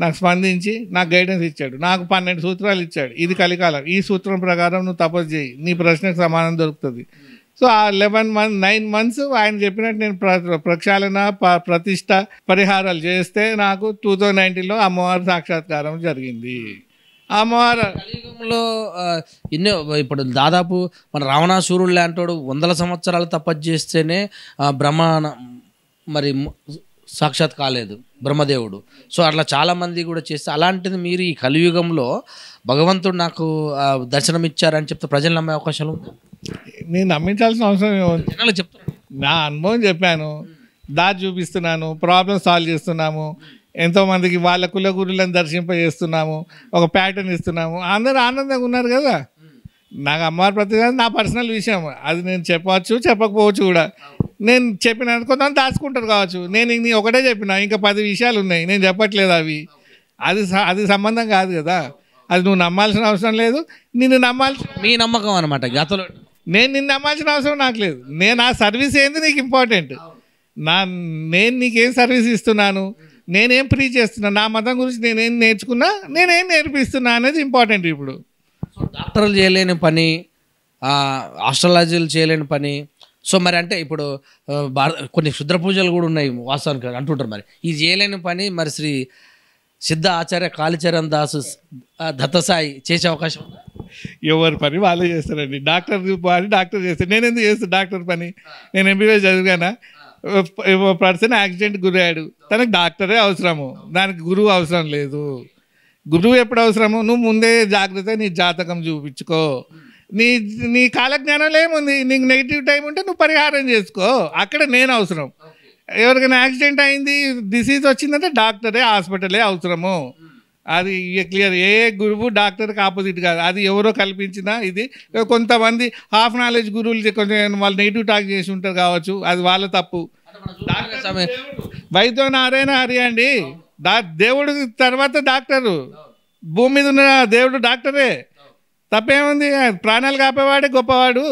నాకు స్పందించి నాకు గైడెన్స్ ఇచ్చాడు. నాకు 12 సూత్రాలు ఇచ్చాడు. ఇది కలికాలం, ఈ సూత్రం ప్రకారం నువ్వు తపస్సు చేయి, నీ ప్రశ్నకు సమాధానం దొరుకుతుంది. సో ఆ 9 months ఆయన చెప్పినట్టు నేను ప్రక్షాళన, ప్రతిష్ట, పరిహారాలు చేస్తే నాకు 2019లో అమ్మవారి సాక్షాత్కారం జరిగింది. అమ్మవారు కలియుగంలో ఎన్నో, ఇప్పుడు దాదాపు మన రావణాసురుడు లాంటోడు 100 సంవత్సరాలు తపస్సు చేస్తేనే బ్రహ్మ మరి సాక్షాత్ కాలేదు బ్రహ్మదేవుడు. సో అట్లా చాలామంది కూడా చేస్తే, అలాంటిది మీరు ఈ కలియుగంలో భగవంతుడు నాకు దర్శనం ఇచ్చారని చెప్తే ప్రజలు నమ్మే అవకాశాలు ఉంది? నేను నమ్మించాల్సిన అవసరం ఏముంది? జనాలు చెప్తారు. నా అనుభవం చెప్పాను, దారి చూపిస్తున్నాను, ప్రాబ్లమ్ సాల్వ్ చేస్తున్నాము, ఎంతోమందికి వాళ్ళ కుల గురులను దర్శింపజేస్తున్నాము, ఒక ప్యాటర్న్ ఇస్తున్నాము. అందరూ ఆనందంగా ఉన్నారు కదా. నాకు అమ్మవారి ప్రతిసారి నా పర్సనల్ విషయం, అది నేను చెప్పవచ్చు, చెప్పకపోవచ్చు కూడా. నేను చెప్పిన కొంతమంది దాచుకుంటారు కావచ్చు. నేను ఒకటే చెప్పినా, ఇంకా 10 విషయాలు ఉన్నాయి నేను చెప్పట్లేదు. అది సంబంధం కాదు కదా. అది నువ్వు నమ్మాల్సిన అవసరం లేదు, నిన్ను నమ్మాల్సిన, మీ నమ్మకం అనమాట గతంలో. నేను నిన్ను నమ్మాల్సిన అవసరం నాకు లేదు. నేను ఆ సర్వీస్ ఏంది నీకు ఇంపార్టెంట్. నేను నీకేం సర్వీస్ ఇస్తున్నాను, నేనేం ప్రీ చేస్తున్నాను, నా మతం గురించి నేనేం నేర్చుకున్నా, నేనేం నేర్పిస్తున్నా అనేది ఇంపార్టెంట్. ఇప్పుడు డాక్టర్లు చేయలేని పని, ఆస్ట్రాలజీలు చేయలేని పని. సో మరి అంటే ఇప్పుడు కొన్ని క్షుద్ర పూజలు కూడా ఉన్నాయి వాస్తవానికి అంటుంటారు. మరి ఇది చేయలేని పని మరి శ్రీ సిద్ధ ఆచార్య కాళీచరణ్ దాసు దత్తసాయి చేసే అవకాశం ఉందా? ఎవరి పని వాళ్ళే చేస్తారండి. డాక్టర్ పని డాక్టర్ చేస్తారు. నేను ఎందుకు చేస్తాను డాక్టర్ పని? నేను ఎంబీబీఎస్ చదివానా? పర్సన్ యాక్సిడెంట్ గురయ్యాడు, తనకు డాక్టరే అవసరము, దానికి గురువు అవసరం లేదు. గురువు ఎప్పుడు అవసరము? నువ్వు ముందే జాగ్రత్త నీ జాతకం చూపించుకో. నీ కాలజ్ఞానంలో ఏముంది? నీకు నెగిటివ్ టైం ఉంటే నువ్వు పరిహారం చేసుకో. అక్కడ నేను అవసరం. ఎవరికైనా యాక్సిడెంట్ అయింది, డిసీజ్ వచ్చిందంటే డాక్టరే, హాస్పిటలే అవసరము. అది క్లియర్. ఏ గురువు డాక్టర్కి ఆపోజిట్ కాదు. అది ఎవరో కల్పించిన ఇది. కొంతమంది హాఫ్ నాలెడ్జ్ గురువులు కొంచెం వాళ్ళు నెగిటివ్ టాక్ చేసి ఉంటారు కావచ్చు, అది వాళ్ళ తప్పు. వైద్య నారాయణ హరి అండి, దేవుడు తర్వాత డాక్టరు. భూమి మీద ఉన్న దేవుడు డాక్టరే. తప్పేముంది? ప్రాణాలు కాపేవాడే గొప్పవాడు.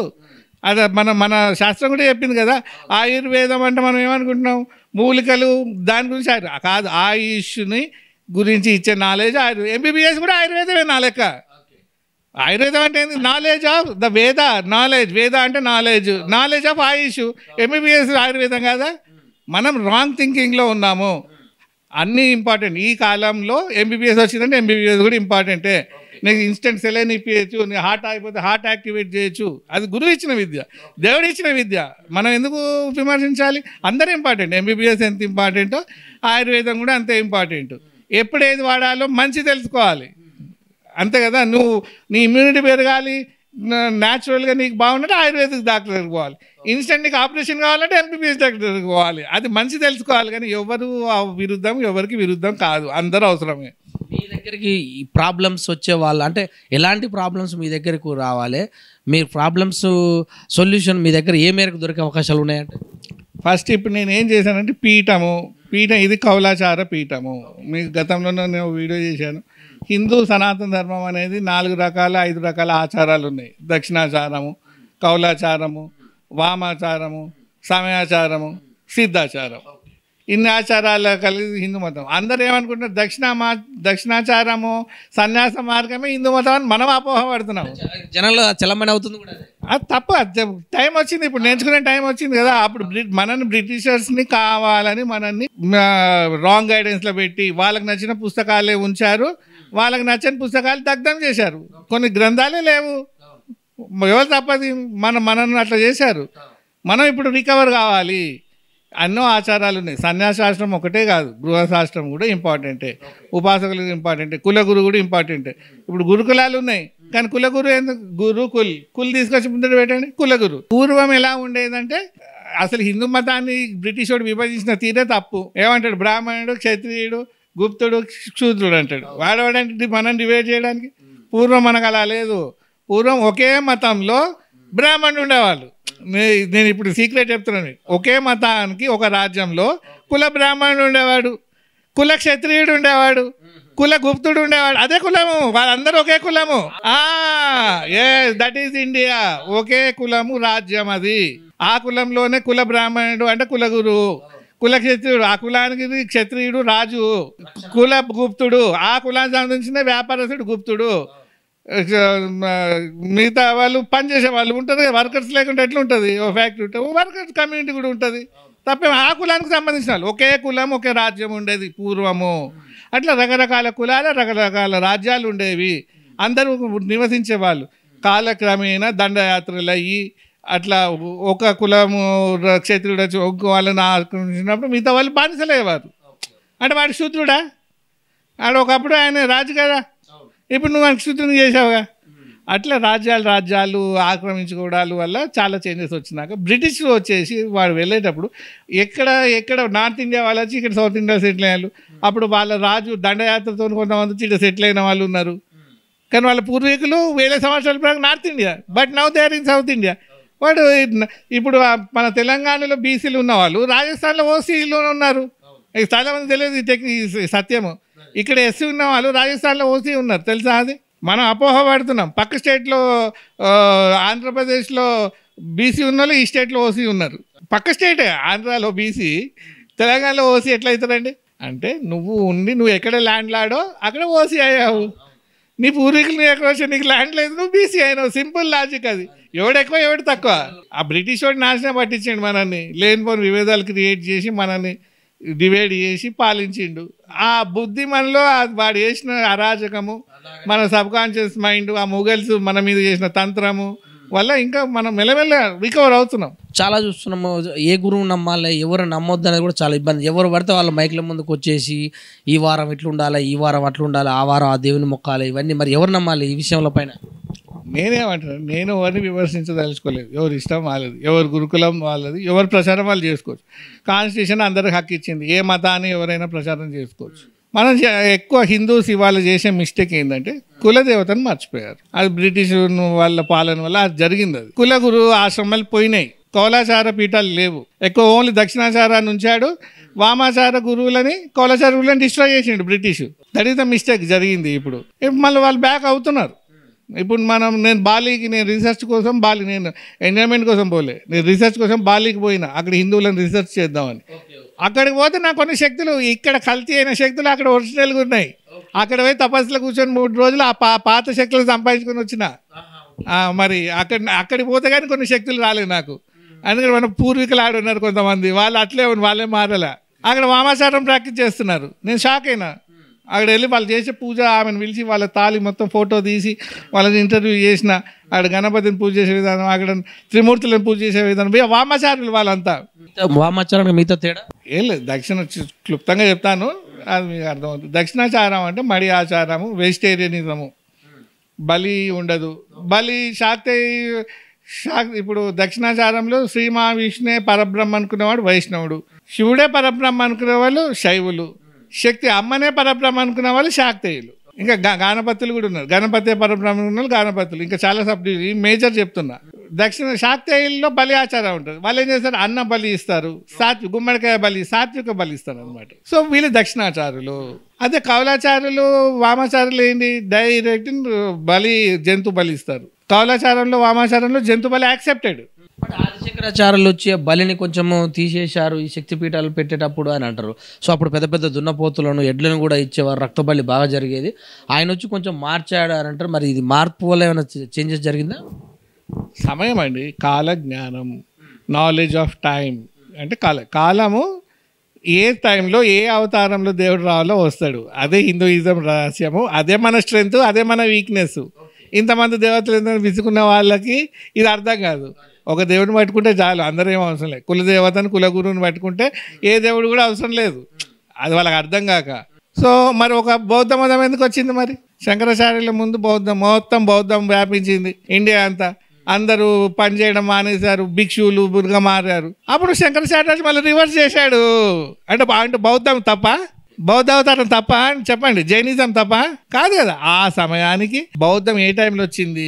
అది మన శాస్త్రం కూడా చెప్పింది కదా. ఆయుర్వేదం అంటే మనం ఏమనుకుంటున్నాం, మూలికలు, దాని గురించి కాదు. ఆయుష్ని గురించి ఇచ్చే నాలెడ్జ్ ఎంబీబీఎస్ కూడా ఆయుర్వేదమే నా లెక్క. ఆయుర్వేదం అంటే ఏంది? నాలెడ్జ్ ఆఫ్ ద వేద. వేద అంటే నాలెడ్జ్ ఆఫ్ ఆయుష్. ఎంబీబీఎస్ ఆయుర్వేదం కాదా? మనం రాంగ్ థింకింగ్లో ఉన్నాము. అన్నీ ఇంపార్టెంట్. ఈ కాలంలో ఎంబీబీఎస్ వచ్చిందంటే ఎంబీబీఎస్ కూడా ఇంపార్టెంటే. నీకు ఇన్స్టెంట్ సెలైన్ ఇప్పించచ్చు, నీ హార్ట్ ఆగిపోతే హార్ట్ యాక్టివేట్ చేయొచ్చు. అది గురువు ఇచ్చిన విద్య, దేవుడు ఇచ్చిన విద్య. మనం ఎందుకు విమర్శించాలి? అందరూ ఇంపార్టెంట్. ఎంబీబీఎస్ ఎంత ఇంపార్టెంటో ఆయుర్వేదం కూడా అంతే ఇంపార్టెంట్. ఎప్పుడు ఏది వాడాలో మంచి తెలుసుకోవాలి, అంతే కదా. నువ్వు నీ ఇమ్యూనిటీ పెరగాలి, న్యాచురల్గా నీకు బాగుంటే ఆయుర్వేదిక్ డాక్టర్ దగ్గరికి పోవాలి. ఇన్స్టెంట్ నీకు ఆపరేషన్ కావాలంటే ఎంబీబీఎస్ డాక్టర్ దగ్గరికి పోవాలి. అది మంచి తెలుసుకోవాలి. కానీ ఎవరు విరుద్ధం, ఎవరికి విరుద్ధం కాదు, అందరూ అవసరమే. మీ దగ్గరికి ఈ ప్రాబ్లమ్స్ వచ్చే వాళ్ళు అంటే ఎలాంటి ప్రాబ్లమ్స్ మీ దగ్గరకు రావాలి? మీ ప్రాబ్లమ్స్ సొల్యూషన్ మీ దగ్గర ఏ మేరకు దొరికే అవకాశాలు ఉన్నాయంటే? ఫస్ట్ ఇప్పుడు నేను ఏం చేశానంటే పీఠం ఇది కౌలాచార పీఠము. మీకు గతంలో నేను వీడియో చేశాను. హిందూ సనాతన ధర్మం అనేది 4 రకాల 5 రకాల ఆచారాలు ఉన్నాయి. దక్షిణాచారము, కౌలాచారము, వామాచారము, సమయాచారము, సిద్ధాచారం. ఇన్ని ఆచారాలు కలిగి హిందూ మతం. అందరూ ఏమనుకుంటున్నారు, దక్షిణాచారము సన్యాస మార్గమే హిందూ మతం అని మనం అపోహపడుతున్నాము. జనాలు చలమణి అవుతుంది కూడా అది తప్పు. టైం వచ్చింది, ఇప్పుడు నేర్చుకునే టైం వచ్చింది కదా. అప్పుడు మనల్ని బ్రిటిషర్స్ని కావాలని మనల్ని రాంగ్ గైడెన్స్లో పెట్టి వాళ్ళకి నచ్చిన పుస్తకాలే ఉంచారు, వాళ్ళకి నచ్చని పుస్తకాలు దగ్ధం చేశారు. కొన్ని గ్రంథాలే లేవు, ఎవరు తప్పది, మనల్ని అట్లా చేశారు. మనం ఇప్పుడు రికవర్ కావాలి. ఎన్నో ఆచారాలు ఉన్నాయి. సన్యాసాశ్రమం ఒకటే కాదు, గృహశాస్త్రం కూడా ఇంపార్టెంటే, ఉపాసకులు ఇంపార్టెంటే, కులగురు కూడా ఇంపార్టెంటే. ఇప్పుడు గురుకులాలు ఉన్నాయి, కానీ కులగురు ఎందుకు? గురు కుల్ తీసుకొచ్చి ముందర పెట్టండి, కులగురు. పూర్వం ఎలా ఉండేదంటే అసలు హిందూ మతాన్ని బ్రిటిష్ వాడు విభజించిన తీరే తప్పు. ఏమంటాడు, బ్రాహ్మణుడు, క్షత్రియుడు, గుప్తుడు, శూద్రుడు అంటాడు. వాడవాడంటే మనం డివైడ్ చేయడానికి. పూర్వం మనకు అలా లేదు. పూర్వం ఒకే మతంలో బ్రాహ్మణుడు ఉండేవాళ్ళు. నేను ఇప్పుడు సీక్రెట్ చెప్తున్నాను. ఒకే మతానికి ఒక రాజ్యంలో కుల బ్రాహ్మణుడు ఉండేవాడు, కుల క్షత్రియుడు ఉండేవాడు, కుల గుప్తుడు ఉండేవాడు. అదే కులము, వాళ్ళందరూ ఒకే కులము. That is India. ఒకే కులము, రాజ్యం అది. ఆ కులంలోనే కుల బ్రాహ్మణుడు అంటే కులగురు, కుల క్షత్రియుడు ఆ కులానికి క్షత్రియుడు రాజు, కుల గుప్తుడు ఆ కులానికి సంబంధించిన వ్యాపారస్తుడు గుప్తుడు. మిగతా వాళ్ళు పనిచేసే వాళ్ళు ఉంటారు, వర్కర్స్ లేకుండా ఎట్లా ఉంటుంది? ఓ ఫ్యాక్టరీ ఉంటుంది, వర్కర్స్ కమ్యూనిటీ కూడా ఉంటుంది. తప్పే ఆ కులానికి సంబంధించిన వాళ్ళు. ఒకే కులం, ఒకే రాజ్యం ఉండేది పూర్వము. అట్లా రకరకాల కులాలు, రకరకాల రాజ్యాలు ఉండేవి. అందరూ నివసించేవాళ్ళు. కాలక్రమేణా దండయాత్రలు అయ్యి అట్లా ఒక కులము క్షత్రుడు వచ్చి ఒక్క వాళ్ళని ఆక్రమించినప్పుడు మిగతా వాళ్ళు బానిసలయ్యేవారు. అంటే వాడు శూద్రుడా? ఆడ ఒకప్పుడు ఆయన రాజు కదా, ఇప్పుడు నువ్వు ఆయనకు శూద్రుని చేసావుగా. అట్లా రాజ్యాలు ఆక్రమించుకోవడాల వల్ల చాలా చేంజెస్ వచ్చినాక బ్రిటిష్ వచ్చేసి వాడు వెళ్ళేటప్పుడు ఎక్కడ నార్త్ ఇండియా వాళ్ళు వచ్చి ఇక్కడ సౌత్ ఇండియా సెటిల్ అయ్యారు. అప్పుడు వాళ్ళ రాజు దండయాత్రతో కొంతమంది వచ్చి ఇక్కడ సెటిల్ అయిన వాళ్ళు ఉన్నారు. కానీ వాళ్ళ పూర్వీకులు వేల సంవత్సరాల ప్రకారం North India, but now they are in South India. వాడు ఇప్పుడు మన తెలంగాణలో బీసీలు ఉన్నవాళ్ళు రాజస్థాన్లో ఓసీలు ఉన్నారు. చాలామంది తెలియదు ఈ సత్యము. ఇక్కడ ఎస్సీ ఉన్న వాళ్ళు రాజస్థాన్లో ఓసీ ఉన్నారు, తెలుసా? అది మనం అపోహ పడుతున్నాం. పక్క స్టేట్లో ఆంధ్రప్రదేశ్లో బీసీ ఉన్న వాళ్ళు ఈ స్టేట్లో ఓసీ ఉన్నారు. పక్క స్టేటే ఆంధ్రాలో బీసీ, తెలంగాణలో ఓసీ ఎట్లా అవుతారండి? అంటే నువ్వు ఎక్కడ ల్యాండ్ లాడో అక్కడ ఓసీ అయ్యావు. నీ పూర్వీకులు ఎక్కడ వచ్చా, నీకు ల్యాండ్ లేదు, నువ్వు బీసీ అయినావు. సింపుల్ లాజిక్ అది. ఎవడు ఎక్కువ ఎవడు తక్కువ. ఆ బ్రిటిష్ వాడు నాశనం పట్టించండి మనల్ని, లేనిపోని విభేదాలు క్రియేట్ చేసి మనల్ని డివైడ్ చేసి పాలించిండు. ఆ బుద్ధి మనలో వాడు చేసిన అరాజకము, మన సబ్కాన్షియస్ మైండ్, ఆ మొగల్స్ మన మీద చేసిన తంత్రము వల్ల ఇంకా మనం మెల్లమెల్ల రికవర్ అవుతున్నాం. చాలా చూస్తున్నాము. ఏ గురువు నమ్మాలి, ఎవరు నమ్మొద్దు అనేది కూడా చాలా ఇబ్బంది. ఎవరు పడితే వాళ్ళ మైకుల ముందుకు వచ్చేసి ఈ వారం ఇట్లా ఉండాలి, ఈ వారం అట్లా ఉండాలి, ఆ వారం ఆ దేవుని మొక్కాలి, ఇవన్నీ మరి ఎవరు నమ్మాలి ఈ విషయంలో పైన? నేనేమంటాను, నేను ఎవరిని విమర్శించదలుచుకోలేదు. ఎవరి ఇష్టం వాళ్ళది, ఎవరి గురుకులం వాళ్ళది, ఎవరి ప్రచారం వాళ్ళు చేసుకోవచ్చు. కాన్స్టిట్యూషన్ అందరికి హక్కు ఇచ్చింది, ఏ మతాన్ని ఎవరైనా ప్రచారం చేసుకోవచ్చు. మనం ఎక్కువ హిందూస్ ఇవాళ చేసే మిస్టేక్ ఏంటంటే కులదేవతను మర్చిపోయారు. అది బ్రిటిష్ వాళ్ళ పాలన వల్ల అది జరిగింది. అది కులగురు ఆశ్రమాలు పోయినాయి, కౌలాచార పీఠాలు లేవు. ఎక్కువ ఓన్లీ దక్షిణాచారాన్ని ఉంచాడు, వామాచార గురువులని కౌలాచార గురువులని డిస్ట్రాయ్ చేసిండు British. That is the mistake జరిగింది. ఇప్పుడు మళ్ళీ వాళ్ళు బ్యాక్ అవుతున్నారు. ఇప్పుడు నేను బాలీకి రీసెర్చ్ కోసం నేను ఎంజాయ్మెంట్ కోసం పోలే, నేను రీసెర్చ్ కోసం బాలీకి పోయినా, అక్కడ హిందువులను రీసెర్చ్ చేద్దామని. అక్కడికి పోతే నాకు కొన్ని శక్తులు, ఇక్కడ కల్తీ అయిన శక్తులు అక్కడ ఒరిజినల్గా ఉన్నాయి. అక్కడ పోయి తపస్సులో కూర్చొని 3 రోజులు ఆ పాత శక్తులు సంపాదించుకొని వచ్చిన. మరి అక్కడికి పోతే కానీ కొన్ని శక్తులు రాలేదు నాకు. అందుకని మన పూర్వీకులు ఆడున్నారు కొంతమంది, వాళ్ళు అట్లే వాళ్ళే మారలే. అక్కడ వామాచారం ప్రాక్టీస్ చేస్తున్నారు. నేను షాక్ అయినా. అక్కడ వెళ్ళి వాళ్ళు చేసే పూజ, ఆమెను పిలిచి వాళ్ళ తాళి మొత్తం ఫోటో తీసి వాళ్ళని ఇంటర్వ్యూ చేసిన. అక్కడ గణపతిని పూజ చేసే విధానం, అక్కడ త్రిమూర్తులను పూజ చేసే విధానం, వామాచారులు వాళ్ళంతా. వామాచారానికి మిగతా తేడా ఏం లేదు, దక్షిణ క్లుప్తంగా చెప్తాను, అది మీకు అర్థమవుతుంది. దక్షిణాచారం అంటే మడి ఆచారము, వెజిటేరియనిజము, బలి ఉండదు. బలి ఇప్పుడు దక్షిణాచారంలో శ్రీ మహావిష్ణువే పరబ్రహ్మ అనుకునేవాడు వైష్ణవుడు, శివుడే పరబ్రహ్మ అనుకునే వాళ్ళు శైవులు, శక్తి అమ్మనే పరబ్రహ్మ అనుకునే వాళ్ళు శాక్తేయులు, ఇంకా గణపతులు కూడా ఉన్నారు. గణపతి పరబ్రహ్మ ఉన్న వాళ్ళు గణపతులు, ఇంకా చాలా ఈ మేజర్ చెప్తున్నా. దక్షిణ శాక్తేయుల్లో బలి ఆచారం ఉంటుంది. వాళ్ళు ఏం చేస్తారు, అన్న బలి ఇస్తారు, గుమ్మడికాయ బలి, సాత్విక బలి ఇస్తారు అనమాట. సో వీళ్ళు దక్షిణాచారులు. అదే కౌలాచారులు వామాచారులు ఏంటి, డైరెక్ట్ బలి, జంతు బలి ఇస్తారు. కౌలాచారంలో వామాచారంలో జంతు బలి యాక్సెప్టెడ్. ఆదిశంకరాచార్యులు వచ్చి బలిని కొంచెము తీసేశారు ఈ శక్తిపీఠాలు పెట్టేటప్పుడు అని అంటారు. సో అప్పుడు పెద్ద పెద్ద దున్నపోతులను ఎడ్లను కూడా ఇచ్చేవారు, రక్త బలి బాగా జరిగేది. ఆయన వచ్చి కొంచెం మార్చాడు అని అంటారు. మరి ఇది మార్పు వల్ల ఏమైనా చేంజెస్ జరిగిందా? సమయం అండి, కాల జ్ఞానం, నాలెడ్జ్ ఆఫ్ టైం. అంటే కాలము ఏ టైంలో ఏ అవతారంలో దేవుడు రావాలో వస్తాడు. అదే హిందూయిజం రహస్యము, అదే మన స్ట్రెంగ్త్, అదే మన వీక్నెస్. ఇంతమంది దేవతలు ఎందుకు విసుకున్న వాళ్ళకి ఇది అర్థం కాదు. ఒక దేవుడిని పట్టుకుంటే చాలు, అందరూ ఏం అవసరం లేదు. కులదేవతను కులగురువుని పట్టుకుంటే ఏ దేవుడు కూడా అవసరం లేదు, అది వాళ్ళకి అర్థం కాక. సో మరి ఒక బౌద్ధ మతం ఎందుకు వచ్చింది? మరి శంకరాచార్యుల ముందు మొత్తం బౌద్ధం వ్యాపించింది ఇండియా అంతా. అందరూ పనిచేయడం మానేశారు, భిక్షువులు బుర్గా మారారు. అప్పుడు శంకరాచార్య మళ్ళీ రివర్స్ చేశాడు. అంటే బౌద్ధం తప్ప, బౌద్ధ అవతారం తప్ప అని చెప్పండి, జైనిజం తప్ప కాదు కదా. ఆ సమయానికి బౌద్ధం ఏ టైంలో వచ్చింది?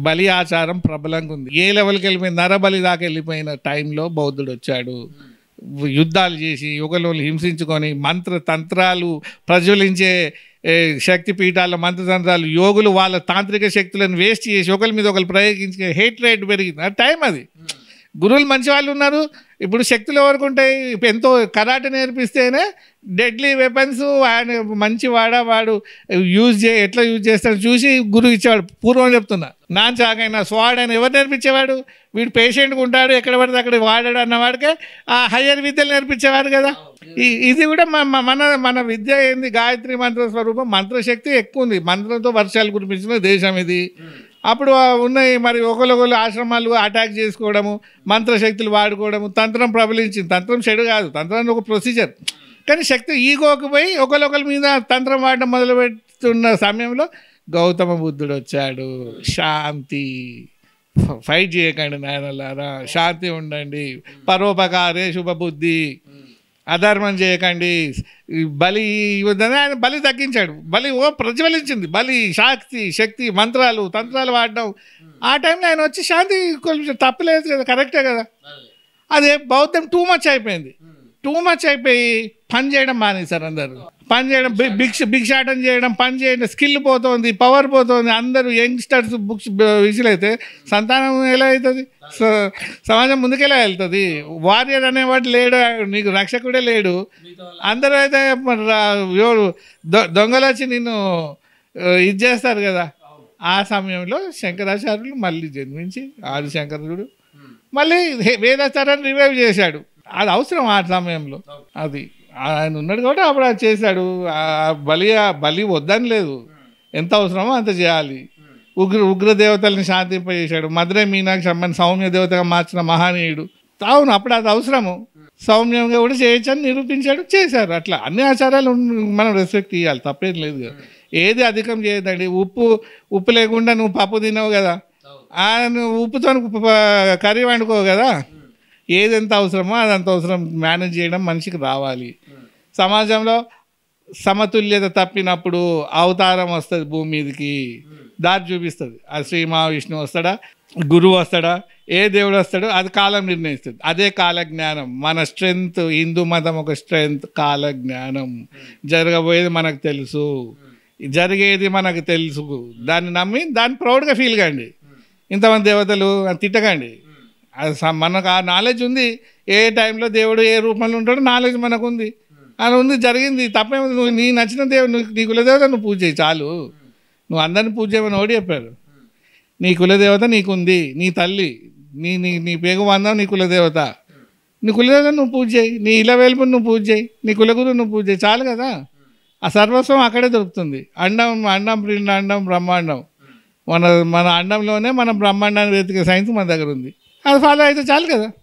బలి ఆచారం ప్రబలంగా ఉంది. ఏ లెవెల్కి వెళ్ళిపోయింది, నరబలి దాకా వెళ్ళిపోయిన టైంలో బౌద్ధుడు వచ్చాడు. యుద్ధాలు చేసి యుగలోలు హింసించుకొని తంత్రాలు ప్రజ్వలించే శక్తి పీఠాల మంత్రతంత్రాలు, యోగులు వాళ్ళ తాంత్రిక శక్తులను వేస్ట్ చేసి ఒకరి మీద ఒకరు ప్రయోగించే హేట్ రేట్ పెరిగింది. ఆ టైం అది. గురువులు మంచి వాళ్ళు ఉన్నారు. ఇప్పుడు శక్తులు ఎవరికి ఉంటాయి? ఎంతో కరాటే నేర్పిస్తేనే డెడ్లీ వెపన్స్ ఆయన మంచి వాడు ఎట్లా యూజ్ చేస్తాడు చూసి గురువు ఇచ్చేవాడు. పూర్వం చెప్తున్నా, నాన్ చాకైనా స్వాడ్ అయినా ఎవరు నేర్పించేవాడు? వీడు పేషెంట్గా ఉంటాడు, ఎక్కడ పడితే అక్కడ వాడాడు అన్నవాడికే ఆ హయ్యర్ విద్యలు నేర్పించేవాడు కదా. ఇది కూడా మన విద్య ఏంది? గాయత్రి మంత్ర స్వరూపం, మంత్రశక్తి ఎక్కువ ఉంది. మంత్రంతో వర్షాలు కురిపించిన దేశం ఇది. అప్పుడు ఉన్నాయి మరి ఒకరు ఆశ్రమాలు అటాక్ చేసుకోవడము, మంత్రశక్తులు వాడుకోవడము, తంత్రం ప్రబలించింది. తంత్రం చెడు కాదు, తంత్రాన్ని ఒక ప్రొసీజర్. కానీ శక్తి ఈగోకి పోయి ఒకరి మీద తంత్రం వాడడం మొదలుపెడుతున్న సమయంలో గౌతమ బుద్ధుడు వచ్చాడు. శాంతి, ఫైట్ చేయకండి నాయనలారా, శాంతి ఉండండి, పరోపకారే శుభబుద్ధి, అధర్మం చేయకండి, బలి ఇవ్వద్దని ఆయన బలి తగ్గించాడు. బలి ప్రజ్వలించింది. బలి శక్తి మంత్రాలు తంత్రాలు వాడడం. ఆ టైంలో ఆయన వచ్చి శాంతి కొంచెం తప్పలేదు కదా, కరెక్టే కదా. అదే బౌద్ధం టూ మచ్ అయిపోయింది. టూ మచ్ అయిపోయి పని చేయడం మానేశారు అందరూ. పని చేయడం, భిక్షాటం చేయడం, పని చేయడం, స్కిల్ పోతుంది, పవర్ పోతుంది. అందరూ యంగ్స్టర్స్ విసులైతే సంతానం ఎలా అవుతుంది? సమాజం ముందుకెలా వెళ్తుంది? వారియర్ అనేవాడు లేడు, నీకు రక్షకుడే లేడు. అందరూ అయితే దొంగలు వచ్చి నిన్ను ఇది చేస్తారు కదా. ఆ సమయంలో శంకరాచార్యులు మళ్ళీ జన్మించి ఆదిశంకరుడు మళ్ళీ వేదాచారాన్ని రివైవ్ చేశాడు. అది అవసరం ఆ సమయంలో. అది ఆయన ఉన్నాడు కాబట్టి అప్పుడు అది చేశాడు. బలి వద్దని లేదు, ఎంత అవసరమో అంత చేయాలి. ఉగ్ర దేవతల్ని శాంతింపజేశాడు. మధురై మీనాక్షి అమ్మని సౌమ్య దేవతగా మార్చిన మహనీయుడు. అవును, అప్పుడు అది అవసరము. సౌమ్యంగా కూడా చేయొచ్చని నిరూపించాడు, చేశారు. అట్లా అన్ని ఆచారాలు మనం రెస్పెక్ట్ ఇవ్వాలి, తప్పేం లేదు కదా. ఏది అధికం చేయదండి. ఉప్పు లేకుండా నువ్వు పప్పు తినవు కదా, నువ్వు ఉప్పుతో కర్రీ వండుకోవు కదా. ఏది ఎంత అవసరమో అదంత అవసరం మేనేజ్ చేయడం మనిషికి రావాలి. సమాజంలో సమతుల్యత తప్పినప్పుడు అవతారం వస్తుంది, భూమి మీదకి దారి చూపిస్తుంది. అది శ్రీ మహావిష్ణువు వస్తాడా, గురువు వస్తాడా, ఏ దేవుడు వస్తాడో అది కాలం నిర్ణయిస్తుంది. అదే కాల జ్ఞానం. మన స్ట్రెంగ్త్, హిందూ మతం ఒక స్ట్రెంగ్త్ కాల జ్ఞానం. జరగబోయేది మనకు తెలుసు, జరిగేది మనకు తెలుసు. దాన్ని నమ్మి దాన్ని ప్రౌడ్గా ఫీల్ కండి. ఇంతమంది దేవతలు తిట్టకండి. మనకు ఆ నాలెడ్జ్ ఉంది. ఏ టైంలో దేవుడు ఏ రూపంలో ఉంటాడో నాలెడ్జ్ మనకు ఉంది. అలా ఉంది, జరిగింది. తప్పేమో. నువ్వు నీ నచ్చిన దేవుడు, నీ కులదేవత నువ్వు పూజ చేయి చాలు. నువ్వు అందరిని పూజ చేయమని ఓడి చెప్పారు. నీ కులదేవత నీకుంది, నీ తల్లి, నీ పేగు బంధం నీ కులదేవత. నీ కులదేవతను నువ్వు పూజ చేయి, నీ ఇళ్ళ వేలుపుని నువ్వు పూజ చేయి, నీ కులగురు నువ్వు పూజ చేయి, చాలు కదా. ఆ సర్వస్వం అక్కడే దొరుకుతుంది. అండం పిండాండం బ్రహ్మాండం, మన మన అండంలోనే మన బ్రహ్మాండాన్ని వెతికే సైన్స్ మన దగ్గర ఉంది. అది ఫాలో అయితే చాలు కదా.